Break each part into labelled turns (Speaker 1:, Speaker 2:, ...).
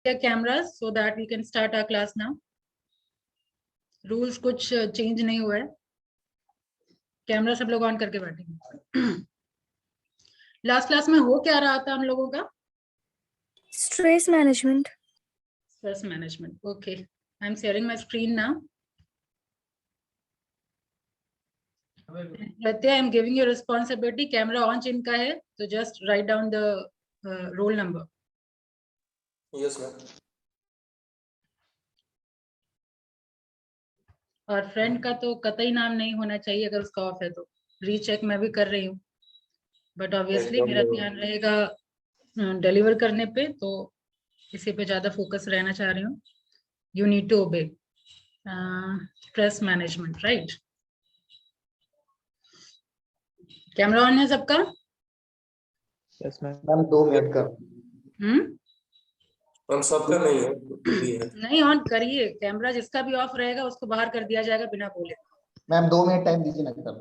Speaker 1: cameras so that we can start our class now. Rules कुछ change नहीं हुआ है. कैमरा सब लोग ऑन करके बैठेंगे. लास्ट क्लास में हो क्या रहा था हम लोगों का?
Speaker 2: Stress management.
Speaker 1: Stress management. Okay, I'm sharing my screen now. Pratyay, I'm giving you responsibility. Camera on जिनका है तो just write down the roll number.
Speaker 3: Yes, ma'am.
Speaker 1: और फ्रेंड का तो कतई नाम नहीं होना चाहिए अगर उसका ऑफ है तो. रीचेक मैं भी कर रही हूँ, बट ऑब्वियसली मेरा ध्यान रहेगा डिलीवर करने पे, तो इसी पे ज्यादा फोकस रहना चाह रही हूँ. You need to obey. Stress management, right? Camera on है सबका?
Speaker 4: यस मैम 2 मिनट का.
Speaker 3: हम सबका नहीं है, भी है.
Speaker 1: नहीं, ऑन करिए. कैमरा जिसका भी ऑफ रहेगा उसको बाहर कर दिया जाएगा बिना बोले.
Speaker 4: मैम 2 मिनट टाइम दीजिए ना कर.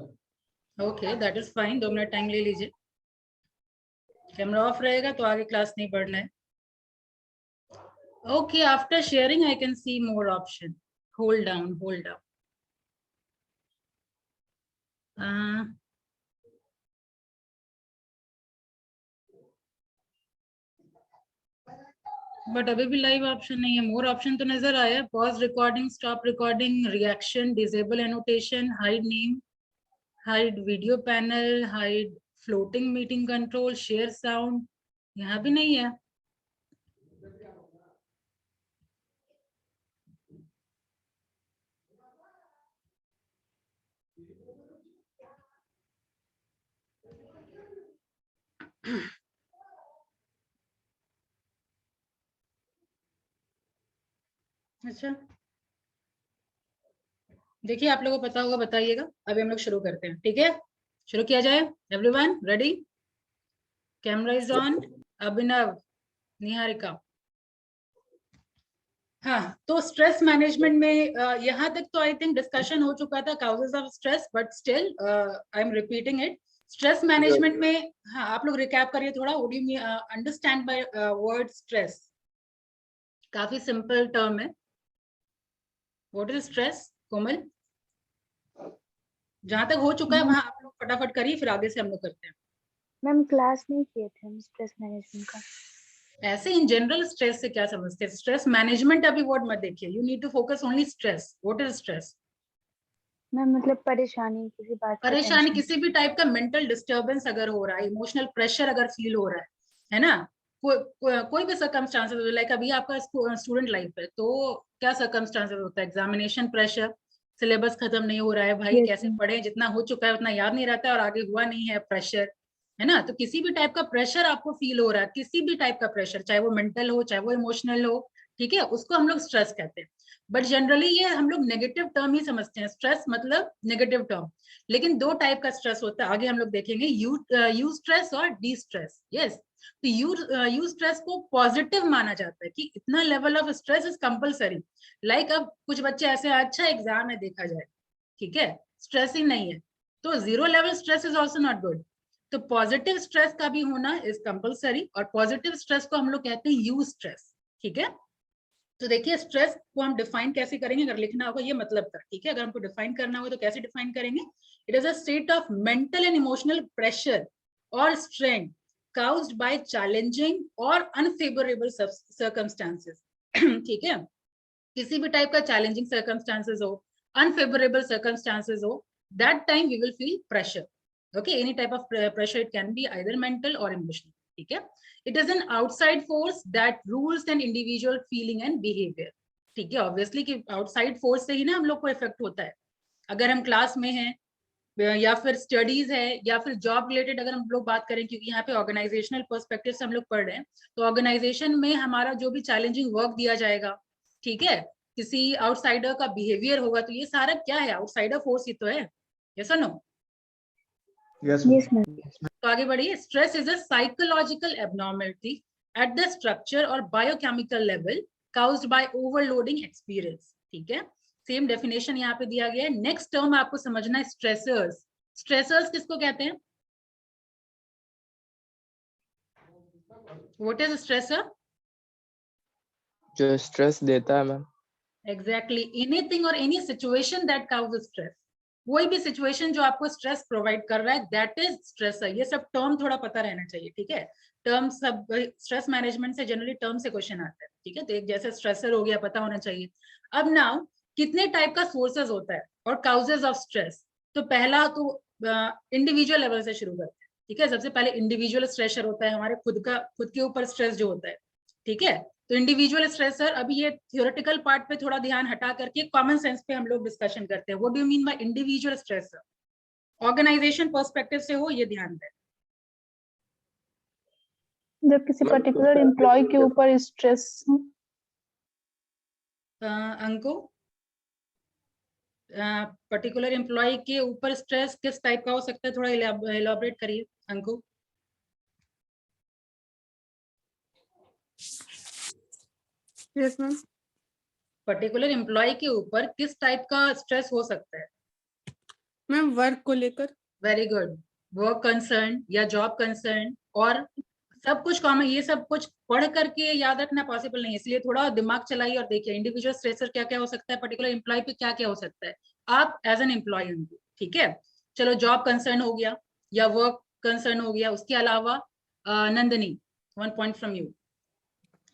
Speaker 1: Okay, that is fine. 2 minute time ले लीजिए. कैमरा ऑफ रहेगा तो आगे क्लास नहीं पढ़ना है. Okay, after sharing I can see more option. Hold down, hold down. But अभी भी लाइव ऑप्शन नहीं है. मोर ऑप्शन तो नजर आया. Pause recording, stop recording, reaction, disable annotation, hide name, hide video panel, hide floating meeting control, share sound. यहाँ भी नहीं है. अच्छा, देखिए आप लोगों को पता होगा, बताइएगा. अभी हम लोग शुरू करते हैं, ठीक है? शुरू किया जाए. Everyone ready? Camera is on. Abhinav, Niharika. हाँ, तो स्ट्रेस मैनेजमेंट में यहाँ तक तो आई थिंक डिस्कशन हो चुका था, causes of stress, but still I am repeating it. Stress management में हाँ, आप लोग रिकैप करिए थोड़ा. What do you understand by word stress? काफी सिंपल टर्म है. What is stress? कोमल, जहां तक हो चुका है वहां आप लोग फटाफट करिए, फिर आगे से हम लोग करते हैं.
Speaker 2: मैम क्लास नहीं किए थे हम स्ट्रेस मैनेजमेंट का.
Speaker 1: ऐसे इन जनरल स्ट्रेस से क्या समझते हैं? स्ट्रेस मैनेजमेंट अभी वर्ड मत देखिए. You need to focus only stress. What is stress?
Speaker 2: Ma'am मतलब परेशानी, किसी बात का
Speaker 1: परेशानी,
Speaker 2: टेंशन.
Speaker 1: किसी भी टाइप का मेंटल डिस्टर्बेंस अगर हो रहा है, इमोशनल प्रेशर अगर फील हो रहा है ना? कोई भी सर्कमस्टांसेस, लाइक अभी आपका स्टूडेंट लाइफ है तो क्या सर्कमस्टांसेस होता है? एग्जामिनेशन प्रेशर, सिलेबस खत्म नहीं हो रहा है भाई, कैसे पढ़े, जितना हो चुका है उतना याद नहीं रहता है और आगे हुआ नहीं है, प्रेशर है ना? तो किसी भी टाइप का प्रेशर आपको फील हो रहा है, किसी भी टाइप का प्रेशर, चाहे वो मेंटल हो चाहे वो इमोशनल हो, ठीक है, उसको हम लोग स्ट्रेस कहते हैं. बट जनरली ये हम लोग नेगेटिव टर्म ही समझते हैं. स्ट्रेस मतलब नेगेटिव टर्म. लेकिन दो टाइप का स्ट्रेस होता है, आगे हम लोग देखेंगे. यू स्ट्रेस और डी स्ट्रेस. यस, तो यू स्ट्रेस को पॉजिटिव माना जाता है कि इतना level of stress is compulsory. Like अब कुछ बच्चे ऐसे, अच्छा एग्जाम है देखा जाए, ठीक है, स्ट्रेस ही नहीं है, तो 0 level stress is also not good. तो पॉजिटिव स्ट्रेस का भी होना इज कंपलसरी, और पॉजिटिव स्ट्रेस को हम लोग कहते हैं यू स्ट्रेस. ठीक है, तो देखिए स्ट्रेस को हम डिफाइन कैसे करेंगे, अगर लिखना होगा ये मतलब था, ठीक है? अगर हमको डिफाइन करना होगा तो कैसे डिफाइन करेंगे? It is a state of mental and emotional pressure और स्ट्रेन caused by challenging और unfavorable circumstances. ठीक है, किसी भी टाइप का चैलेंजिंग सर्कमस्टांसेस हो, अनफेवरेबल सर्कमस्टांसेस हो, that time we will feel pressure. Okay, any type of pressure, it can be either mental or emotional. ठीक है, it is an outside force that rules an individual feeling and behavior. ठीक है, obviously कि outside force से ही ना हम लोग को इफेक्ट होता है. अगर हम क्लास में हैं या फिर स्टडीज है या फिर जॉब रिलेटेड अगर हम लोग बात करें, क्योंकि यहाँ पे ऑर्गेनाइजेशनल पर्सपेक्टिव से हम लोग पढ़ रहे हैं, तो ऑर्गेनाइजेशन में हमारा जो भी चैलेंजिंग वर्क दिया जाएगा, ठीक है, किसी आउटसाइडर का बिहेवियर होगा, तो ये सारा क्या है? आउटसाइडर फोर्स ही तो है. यस और नो?
Speaker 4: Yes ma'am.
Speaker 1: तो आगे बढ़िए. Stress is a psychological abnormality at the structure और biochemical level caused by overloading experience. ठीक है, सेम डेफिनेशन यहाँ पे दिया गया है. नेक्स्ट टर्म आपको समझना है, स्ट्रेसर्स. स्ट्रेसर्स किसको कहते हैं? What is stressor?
Speaker 4: जो स्ट्रेस देता है मैम।
Speaker 1: एग्जैक्टली, एनीथिंग और any situation that cause stress, कोई भी सिचुएशन जो आपको स्ट्रेस प्रोवाइड कर रहा है दैट इज स्ट्रेस है। ये सब टर्म थोड़ा पता रहना चाहिए, ठीक है। टर्म सब स्ट्रेस मैनेजमेंट से जनरली टर्म से क्वेश्चन आता है, ठीक है। तो एक जैसे स्ट्रेसर हो गया, पता होना चाहिए। अब नाउ कितने टाइप का सोर्सेज होता है और काउजेज ऑफ स्ट्रेस। तो पहला तो इंडिविजुअल लेवल से शुरू करते हैं, ठीक है। सबसे पहले इंडिविजुअल स्ट्रेसर होता है, हमारे खुद के ऊपर स्ट्रेस जो होता है, ठीक है। तो इंडिविजुअल स्ट्रेसर, अभी ये थियोरेटिकल पार्ट पे थोड़ा ध्यान हटा करके कॉमन सेंस पे हम लोग डिस्कशन करते हैं। What do you mean by individual stressor? Organisation perspective से हो, ये ध्यान दें।
Speaker 2: जब किसी पर्टिकुलर एम्प्लॉय के ऊपर स्ट्रेस,
Speaker 1: अंको, पर्टिकुलर एम्प्लॉय के ऊपर स्ट्रेस किस टाइप का हो सकता है, थोड़ा इलाबोरेट करिए अंको।
Speaker 5: Yes ma'am.
Speaker 1: पर्टिकुलर एम्प्लॉय के ऊपर किस टाइप का स्ट्रेस हो सकता है?
Speaker 5: मैम वर्क को लेकर।
Speaker 1: वेरी गुड, वर्क कंसर्न या जॉब कंसर्न, और सब कुछ कॉमन। ये सब कुछ पढ़ करके याद रखना पॉसिबल नहीं है, इसलिए थोड़ा दिमाग चलाइए और देखिए इंडिविजुअल स्ट्रेसर क्या क्या हो सकता है, पर्टिकुलर एम्प्लॉय पे क्या क्या हो सकता है, आप एज एन एम्प्लॉय उनको, ठीक है। चलो, जॉब कंसर्न हो गया या वर्क कंसर्न हो गया। उसके अलावा नंदिनी, 1 पॉइंट फ्रॉम यू।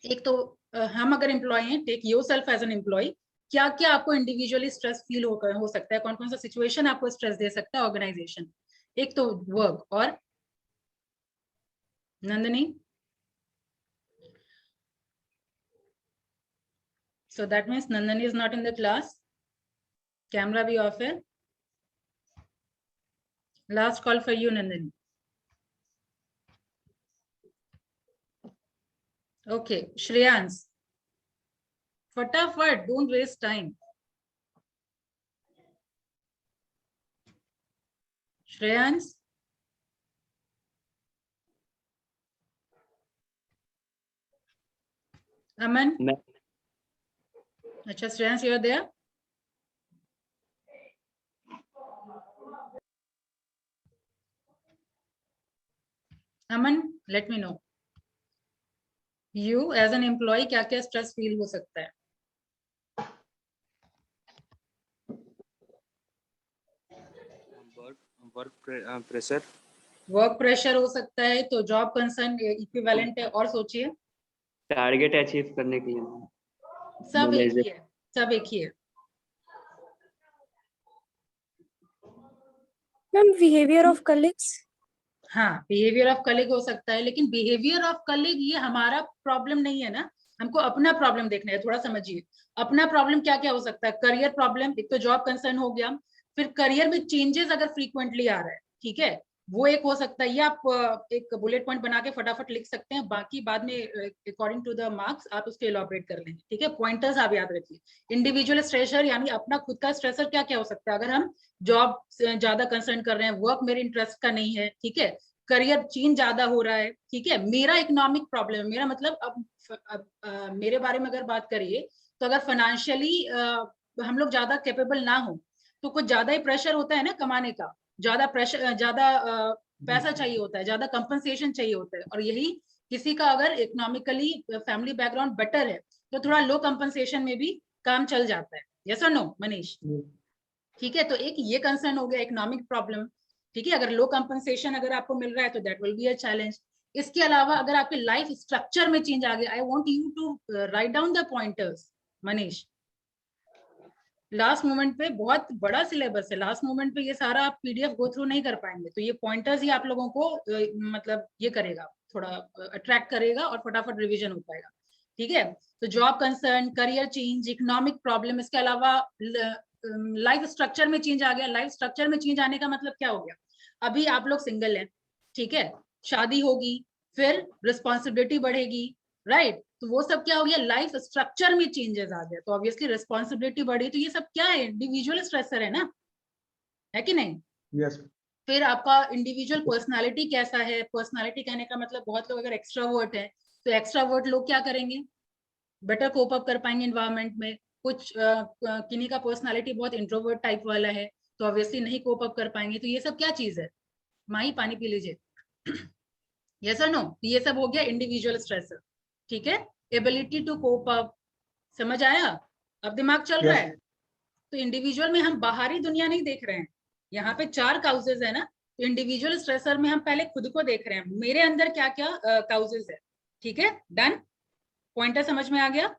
Speaker 1: एक तो हम अगर एम्प्लॉय हैं, take yourself as an employ, क्या क्या आपको इंडिविजुअली स्ट्रेस फील हो सकता है, कौन कौन सा सिचुएशन आपको स्ट्रेस दे सकता है ऑर्गेनाइजेशन। एक तो वर्क, और Nandini? So that means Nandini is not in the class. Camera भी off है. Last call for you, Nandini. Okay, Shreyans. फटाफट, don't waste time. Shreyans. Aman. अच्छा, Shreyans, you are there? Aman, let me know. You as an employee क्या क्या stress feel हो सकता है? Work pressure हो सकता है, तो जॉब कंसर्न इक्विवेलेंट है, और सोचिए।
Speaker 6: टारगेट अचीव करने के लिए
Speaker 1: सब एक ही है, सब एक ही है।
Speaker 5: Ma'am behaviour of colleagues.
Speaker 1: हाँ, बिहेवियर ऑफ कलीग हो सकता है, लेकिन बिहेवियर ऑफ कलीग ये हमारा प्रॉब्लम नहीं है ना, हमको अपना प्रॉब्लम देखना है। थोड़ा समझिए अपना प्रॉब्लम क्या क्या हो सकता है। करियर प्रॉब्लम, एक तो जॉब कंसर्न हो गया, फिर करियर में चेंजेस अगर फ्रीक्वेंटली आ रहा है, ठीक है, वो एक हो सकता है। ये आप एक बुलेट पॉइंट बना के फटाफट लिख सकते हैं, बाकी बाद में अकॉर्डिंग टू द मार्क्स आप उसको एलॉबरेट कर लेंगे, ठीक है। पॉइंटर्स आप याद रखिए। इंडिविजुअल स्ट्रेसर यानी अपना खुद का स्ट्रेसर क्या क्या हो सकता है, अगर हम जॉब से ज्यादा कंसर्न कर रहे हैं, वर्क मेरे इंटरेस्ट का नहीं है, ठीक है, करियर चेंज ज्यादा हो रहा है, ठीक है, मेरा इकोनॉमिक प्रॉब्लम है, मेरा मतलब अब मेरे बारे में अगर बात करिए तो अगर फाइनेंशियली हम लोग ज्यादा कैपेबल ना हो तो कुछ ज्यादा ही प्रेशर होता है ना कमाने का, ज्यादा प्रेशर, ज्यादा पैसा चाहिए होता है, ज्यादा कंपनसेशन चाहिए होता है। और यही किसी का अगर इकोनॉमिकली फैमिली बैकग्राउंड बेटर है तो थोड़ा लो कंपनसेशन में भी काम चल जाता है। यस और नो मनीष? ठीक है, तो एक ये कंसर्न हो गया इकोनॉमिक प्रॉब्लम, ठीक है। अगर लो कंपनसेशन अगर आपको मिल रहा है तो that will be a challenge. इसके अलावा अगर आपके लाइफ स्ट्रक्चर में चेंज आ गया, I want you to write down the pointers Manish. Last moment पे बहुत बड़ा सिलेबस है, लास्ट मोमेंट पे ये सारा आप पीडीएफ गो थ्रू नहीं कर पाएंगे, तो ये पॉइंटर्स ही आप लोगों को मतलब ये करेगा, थोड़ा अट्रैक्ट करेगा और फटाफट रिवीजन हो पाएगा, ठीक है। तो job concern, career change, economic problem, इसके अलावा लाइफ स्ट्रक्चर में चेंज आ गया। लाइफ स्ट्रक्चर में चेंज आने का मतलब क्या हो गया, अभी आप लोग सिंगल हैं, ठीक है, शादी होगी, फिर रिस्पॉन्सिबिलिटी बढ़ेगी, राइट, तो वो सब क्या हो गया, लाइफ स्ट्रक्चर में चेंजेस आ गया, तो ऑब्वियसली रिस्पॉन्सिबिलिटी बढ़ी, तो ये सब क्या है, इंडिविजुअल स्ट्रेसर है ना, है कि नहीं?
Speaker 4: यस।
Speaker 1: फिर आपका इंडिविजुअल पर्सनालिटी कैसा है। पर्सनालिटी कहने का मतलब बहुत लोग अगर एक्स्ट्रावर्ट है तो एक्स्ट्रावर्ट लोग क्या करेंगे, बेटर कोप अप कर पाएंगे एनवायरनमेंट में। कुछ किन्हीं का पर्सनालिटी बहुत इंट्रोवर्ट टाइप वाला है तो ऑब्वियसली नहीं कोप अप कर पाएंगे। तो ये सब क्या चीज है, माही पानी पी लीजिए। यस और नो? ये सब हो गया इंडिविजुअल स्ट्रेसर, ठीक है। एबिलिटी टू कोप अप, समझ आया? अब दिमाग चल रहा है? तो इंडिविजुअल में हम बाहरी दुनिया नहीं देख रहे हैं, यहाँ पे 4 काउजेज है ना, तो इंडिविजुअल स्ट्रेसर में हम पहले खुद को देख रहे हैं, मेरे अंदर क्या क्या काउजेज है। ठीक है, डन? पॉइंटर समझ में आ गया?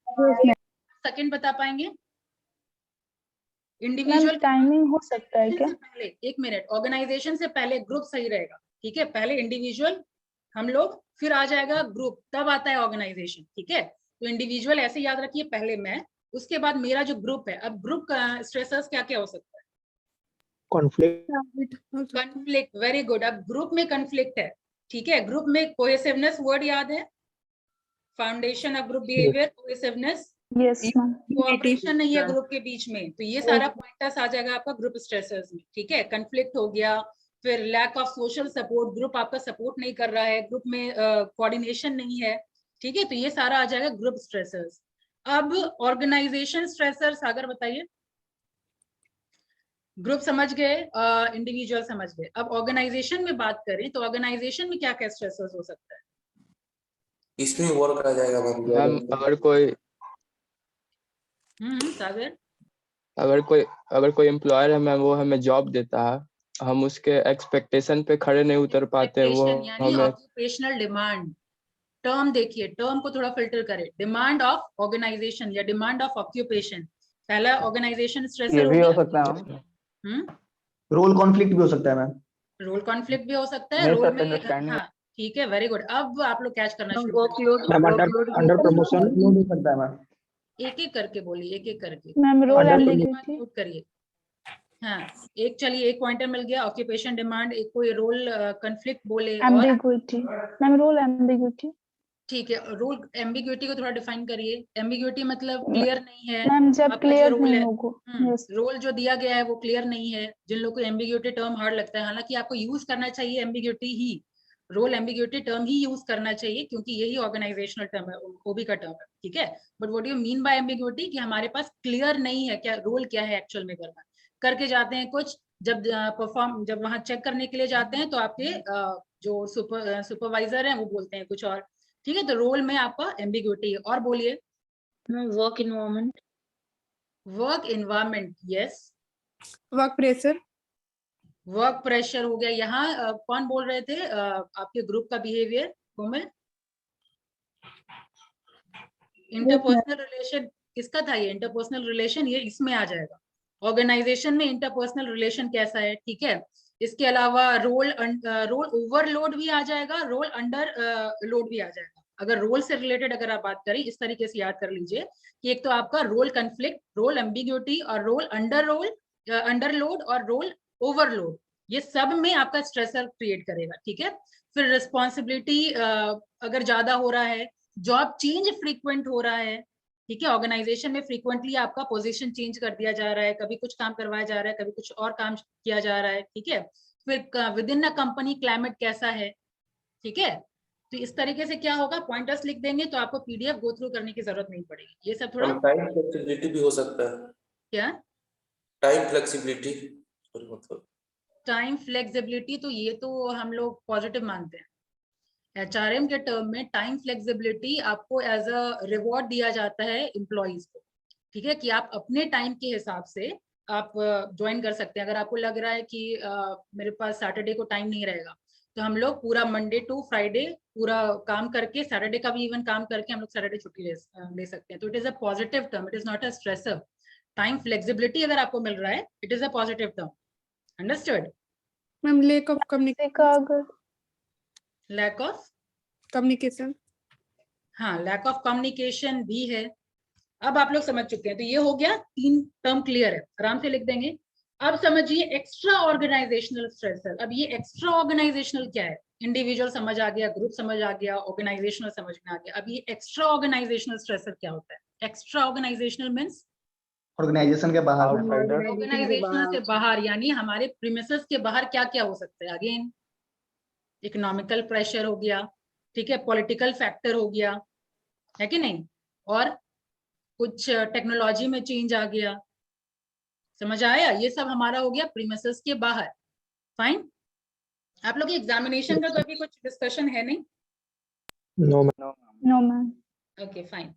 Speaker 1: सेकंड बता पाएंगे? इंडिविजुअल
Speaker 2: टाइमिंग हो सकता है क्या?
Speaker 1: पहले 1 मिनट, ऑर्गेनाइजेशन से पहले ग्रुप सही रहेगा। ठीक है, पहले इंडिविजुअल हम लोग, फिर आ जाएगा ग्रुप, तब आता है ऑर्गेनाइजेशन। ठीक है, तो इंडिविजुअल ऐसे याद रखिए, पहले मैं, उसके बाद मेरा जो ग्रुप है। अब ग्रुप का स्ट्रेसर्स क्या क्या हो सकता है? Conflict, very good. अब ग्रुप में कॉन्फ्लिक्ट है, ठीक है, ग्रुप में कोहेसिवनेस वर्ड याद है, foundation of group behaviour, cohesiveness,
Speaker 2: yes ma'am.
Speaker 1: Cooperation नहीं है ग्रुप के बीच में, तो ये सारा पॉइंटर्स आ जाएगा आपका ग्रुप स्ट्रेसर्स में। ठीक है, कॉन्फ्लिक्ट हो गया, फिर lack of social support, group आपका सपोर्ट नहीं कर रहा है, ग्रुप में कोऑर्डिनेशन नहीं है। ठीक है, तो ये सारा आ जाएगा ग्रुप स्ट्रेसर्स। अब ऑर्गेनाइजेशन स्ट्रेसर्स, सागर बताइए। ग्रुप समझ गए, इंडिविजुअल समझ गए, अब ऑर्गेनाइजेशन में बात करें तो ऑर्गेनाइजेशन में क्या क्या स्ट्रेसर्स हो सकता है?
Speaker 3: इसमें वर्क आ जाएगा
Speaker 4: मैम
Speaker 1: सागर,
Speaker 4: अगर कोई एम्प्लॉयर है मैम, वो हमें जॉब देता है, हम उसके एक्सपेक्टेशन पे खड़े नहीं उतर पाते, वो
Speaker 1: Expectation यानी
Speaker 4: हमें
Speaker 1: ऑक्यूपेशनल डिमांड। टर्म देखिए, टर्म को थोड़ा फिल्टर करें, डिमांड ऑफ ऑर्गेनाइजेशन या डिमांड ऑफ ऑक्यूपेशन। पहला ऑर्गेनाइजेशन स्ट्रेसर
Speaker 7: ये
Speaker 1: हो
Speaker 7: भी हो
Speaker 1: गया।
Speaker 7: सकता है,
Speaker 1: हम्म,
Speaker 7: रोल कॉन्फ्लिक्ट भी हो सकता है मैम।
Speaker 1: रोल कॉन्फ्लिक्ट भी हो सकता है, रोल में,
Speaker 7: मिसअंडरस्टैंडिंग
Speaker 1: हाँ ठीक है, वेरी गुड। अब आप लोग कैच करना शुरू करें,
Speaker 7: अंडर प्रमोशन हो सकता है मैम।
Speaker 1: एक एक करके बोलिए, एक एक करके।
Speaker 2: Ma'am role
Speaker 7: Under-
Speaker 2: ambiguity.
Speaker 1: Mute करिए। हाँ, एक, चलिए एक पॉइंटर मिल गया, ऑक्यूपेशन डिमांड। एक कोई रोल कॉन्फ्लिक्ट बोले, और
Speaker 2: एम्बिग्यूटी मैम, रोल एम्बिग्यूटी।
Speaker 1: ठीक है, रोल एम्बिग्यूटी को थोड़ा डिफाइन करिए। एम्बिग्यूटी मतलब क्लियर नहीं है
Speaker 2: मैम जब
Speaker 1: आपका जो
Speaker 2: क्लियर
Speaker 1: रोल
Speaker 2: नहीं
Speaker 1: है।
Speaker 2: होगा। यस।
Speaker 1: रोल जो दिया गया है वो क्लियर नहीं है, जिन लोगों को एम्बिग्यूटी टर्म हार्ड लगता है, हालांकि आपको यूज करना चाहिए एम्बिग्यूटी ही, रोल एम्बिग्यूटी टर्म ही यूज करना चाहिए, क्योंकि यही ऑर्गेनाइजेशनल टर्म है, ओबी का टर्म है। ठीक है, but what do you mean bye ambiguity, कि हमारे पास क्लियर नहीं है क्या रोल क्या है एक्चुअल में करना, करके जाते हैं कुछ, जब परफॉर्म, जब वहां चेक करने के लिए जाते हैं तो आपके जो सुपरवाइजर हैं वो बोलते हैं कुछ और। ठीक है, तो रोल में आपका एम्बिग्यूटी है। और बोलिए।
Speaker 8: Work environment.
Speaker 1: Work environment, yes.
Speaker 5: Work pressure.
Speaker 1: Work pressure हो गया। यहाँ कौन बोल रहे थे? आपके ग्रुप का बिहेवियर, कोमल। इंटरपर्सनल रिलेशन किसका था? ये इंटरपर्सनल रिलेशन, ये इसमें आ जाएगा। ऑर्गेनाइजेशन में इंटरपर्सनल रिलेशन कैसा है? ठीक है, इसके अलावा रोल ओवरलोड भी आ जाएगा, रोल अंडर लोड भी आ जाएगा। अगर रोल से रिलेटेड अगर आप बात करें, इस तरीके से याद कर लीजिए कि एक तो आपका रोल कन्फ्लिक्ट, रोल एम्बिग्यूटी, और रोल अंडर लोड और रोल ओवरलोड, ये सब में आपका स्ट्रेसर क्रिएट करेगा। ठीक है, फिर रिस्पॉन्सिबिलिटी अगर ज्यादा हो रहा है, जॉब चेंज फ्रीक्वेंट हो रहा है। ठीक है, ऑर्गेनाइजेशन में फ्रीक्वेंटली आपका पोजीशन चेंज कर दिया जा रहा है, कभी कुछ काम करवाया जा रहा है, कभी कुछ और काम किया जा रहा है। ठीक है, फिर with in a company climate कैसा है। ठीक है, तो इस तरीके से क्या होगा, पॉइंटर्स लिख देंगे तो आपको पीडीएफ गो थ्रू करने की जरूरत नहीं पड़ेगी। ये सब थोड़ा
Speaker 3: टाइम फ्लेक्सिबिलिटी भी हो सकता है।
Speaker 1: क्या?
Speaker 3: टाइम फ्लेक्सिबिलिटी, मतलब
Speaker 1: टाइम फ्लेक्सिबिलिटी, तो ये तो हम लोग पॉजिटिव मानते हैं। एचआरएम के टर्म में टाइम फ्लेक्सिबिलिटी आपको एज अ रिवॉर्ड दिया जाता है एम्प्लॉइज को। ठीक है, कि आप अपने टाइम के हिसाब से आप ज्वाइन कर सकते हैं। अगर आपको लग रहा है कि मेरे पास सैटरडे को टाइम नहीं रहेगा, तो हम लोग पूरा मंडे टू फ्राइडे पूरा काम करके, सैटरडे का भी इवन काम करके हम लोग सैटरडे छुट्टी ले सकते हैं। तो it is a positive term, it is not a stressor. Time flexibility अगर आपको मिल रहा है, it is a positive term. Understood?
Speaker 5: Ma'am lack of communication.
Speaker 1: Lack of
Speaker 5: communication.
Speaker 1: हाँ, लैक ऑफ कम्युनिकेशन भी है। अब आप लोग समझ चुके हैं, तो ये हो गया, 3 टर्म क्लियर है, आराम से लिख देंगे। अब समझिए एक्स्ट्रा ऑर्गेनाइजेशनल स्ट्रेसर। अब ये एक्स्ट्रा ऑर्गेनाइजेशनल क्या है? इंडिविजुअल समझ आ गया, ग्रुप समझ आ गया, ऑर्गेनाइजेशनल समझ में आ गया। अब ये एक्स्ट्रा ऑर्गेनाइजेशनल स्ट्रेसर क्या होता है? एक्स्ट्रा ऑर्गेनाइजेशनल मीन्स
Speaker 7: ऑर्गेनाइजेशन के बाहर में।
Speaker 1: ऑर्गेनाइजेशनल से बाहर, यानी हमारे प्रीमिसेस के बाहर क्या क्या हो सकता है? अगेन इकोनॉमिकल प्रेशर हो गया, ठीक है, पॉलिटिकल फैक्टर हो गया, है कि नहीं, और कुछ टेक्नोलॉजी में चेंज आ गया। समझ आया? ये सब हमारा हो गया प्रीमिसेस के बाहर। फाइन। आप लोग एग्जामिनेशन का तो अभी कुछ डिस्कशन है नहीं?
Speaker 4: No
Speaker 2: no ma'am.
Speaker 1: Okay fine.